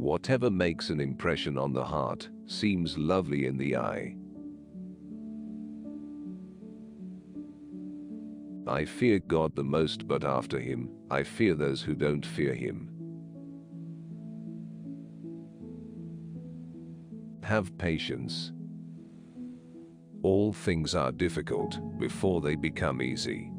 Whatever makes an impression on the heart seems lovely in the eye. I fear God the most, but after him, I fear those who don't fear him. Have patience. All things are difficult before they become easy.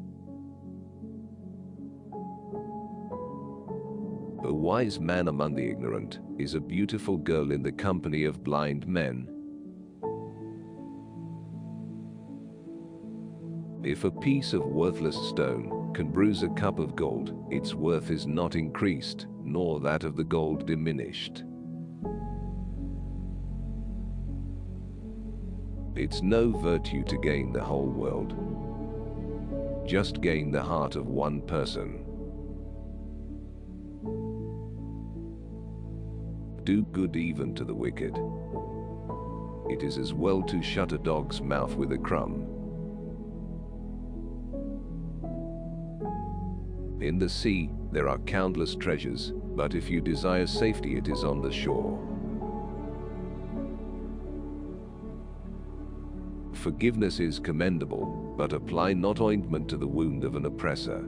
A wise man among the ignorant is a beautiful girl in the company of blind men. If a piece of worthless stone can bruise a cup of gold, its worth is not increased, nor that of the gold diminished. It's no virtue to gain the whole world. Just gain the heart of one person. Do good even to the wicked. It is as well to shut a dog's mouth with a crumb. In the sea, there are countless treasures, but if you desire safety, it is on the shore. Forgiveness is commendable, but apply not ointment to the wound of an oppressor.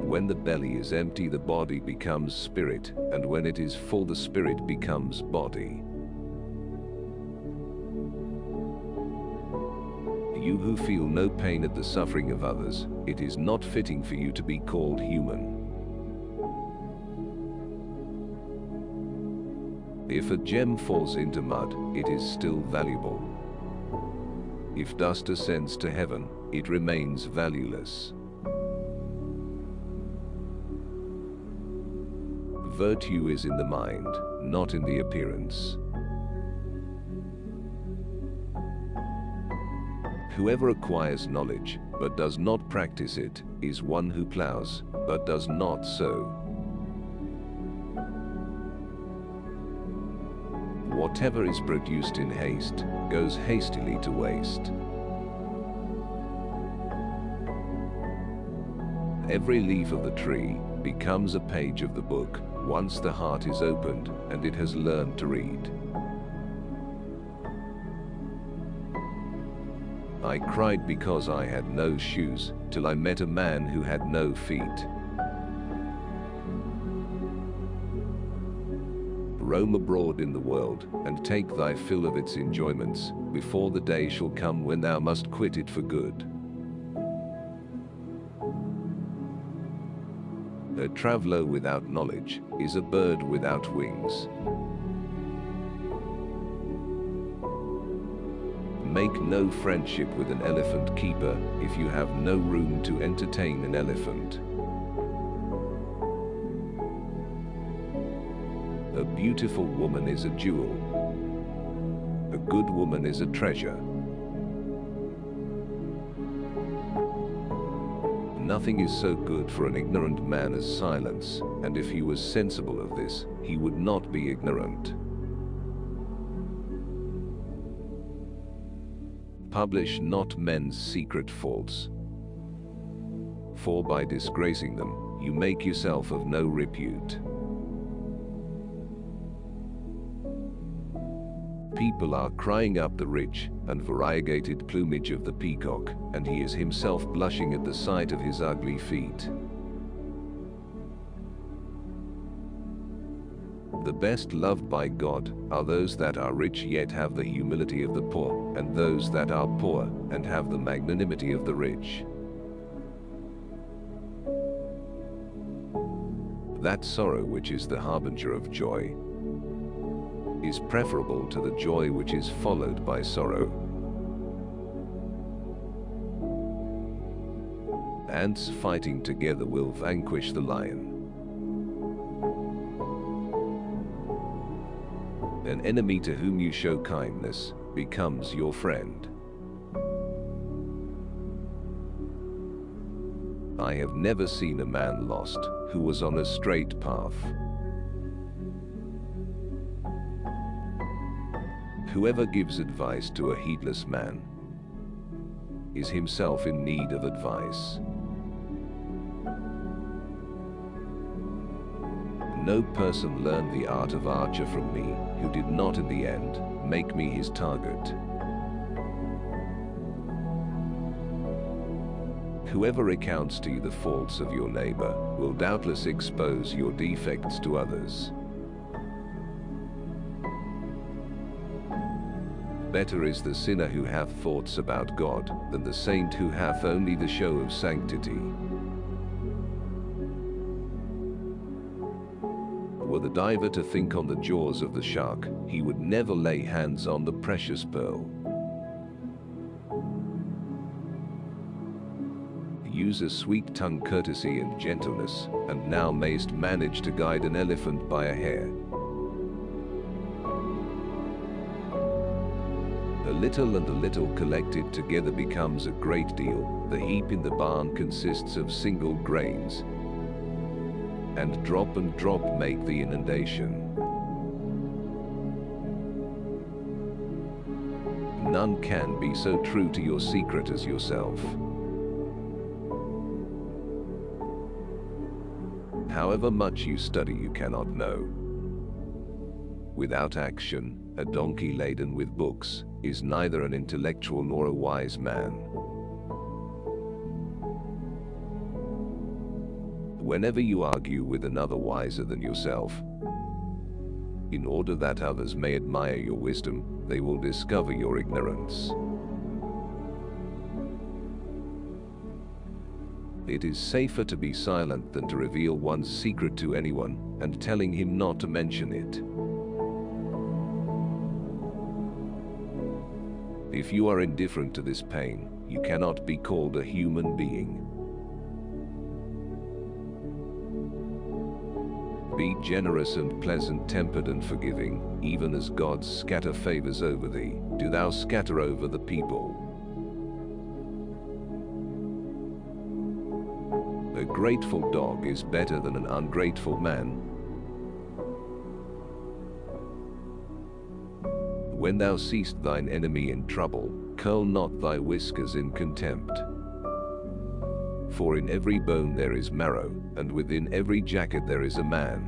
When the belly is empty, the body becomes spirit, and when it is full, the spirit becomes body. You who feel no pain at the suffering of others, it is not fitting for you to be called human. If a gem falls into mud, it is still valuable. If dust ascends to heaven, it remains valueless. Virtue is in the mind, not in the appearance. Whoever acquires knowledge, but does not practice it, is one who plows, but does not sow. Whatever is produced in haste, goes hastily to waste. Every leaf of the tree becomes a page of the book, once the heart is opened, and it has learned to read. I cried because I had no shoes, till I met a man who had no feet. Roam abroad in the world, and take thy fill of its enjoyments, before the day shall come when thou must quit it for good. A traveler without knowledge is a bird without wings. Make no friendship with an elephant keeper if you have no room to entertain an elephant. A beautiful woman is a jewel. A good woman is a treasure. Nothing is so good for an ignorant man as silence, and if he was sensible of this, he would not be ignorant. Publish not men's secret faults, for by disgracing them, you make yourself of no repute. People are crying up the rich and variegated plumage of the peacock, and he is himself blushing at the sight of his ugly feet. The best loved by God are those that are rich yet have the humility of the poor, and those that are poor and have the magnanimity of the rich. That sorrow which is the harbinger of joy is preferable to the joy which is followed by sorrow. Ants fighting together will vanquish the lion. An enemy to whom you show kindness becomes your friend. I have never seen a man lost who was on a straight path. Whoever gives advice to a heedless man is himself in need of advice. No person learned the art of archer from me, who did not in the end make me his target. Whoever recounts to you the faults of your neighbor will doubtless expose your defects to others. Better is the sinner who hath thoughts about God than the saint who hath only the show of sanctity. Were the diver to think on the jaws of the shark, he would never lay hands on the precious pearl. Use a sweet-tongued courtesy and gentleness, and now mayst manage to guide an elephant by a hair. A little and a little collected together becomes a great deal. The heap in the barn consists of single grains, and drop make the inundation. None can be so true to your secret as yourself. However much you study, you cannot know. Without action, a donkey laden with books is neither an intellectual nor a wise man. Whenever you argue with another wiser than yourself, in order that others may admire your wisdom, they will discover your ignorance. It is safer to be silent than to reveal one's secret to anyone, and telling him not to mention it. If you are indifferent to this pain, you cannot be called a human being. Be generous and pleasant-tempered and forgiving, even as gods scatter favors over thee, do thou scatter over the people. A grateful dog is better than an ungrateful man. When thou seest thine enemy in trouble, curl not thy whiskers in contempt. For in every bone there is marrow, and within every jacket there is a man.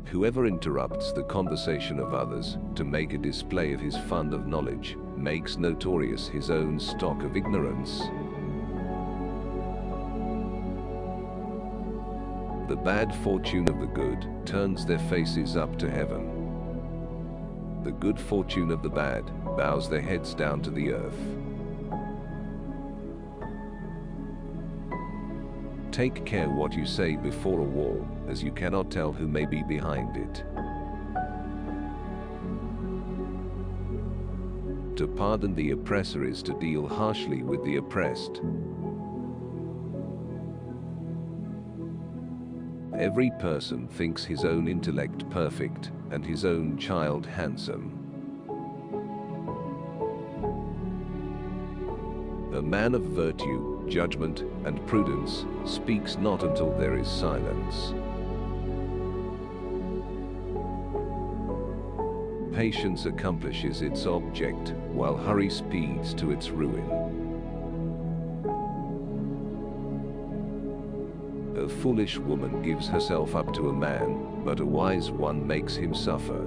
Whoever interrupts the conversation of others to make a display of his fund of knowledge makes notorious his own stock of ignorance. The bad fortune of the good turns their faces up to heaven. The good fortune of the bad bows their heads down to the earth. Take care what you say before a wall, as you cannot tell who may be behind it. To pardon the oppressor is to deal harshly with the oppressed. Every person thinks his own intellect perfect, and his own child handsome. A man of virtue, judgment, and prudence speaks not until there is silence. Patience accomplishes its object, while hurry speeds to its ruin. A foolish woman gives herself up to a man, but a wise one makes him suffer.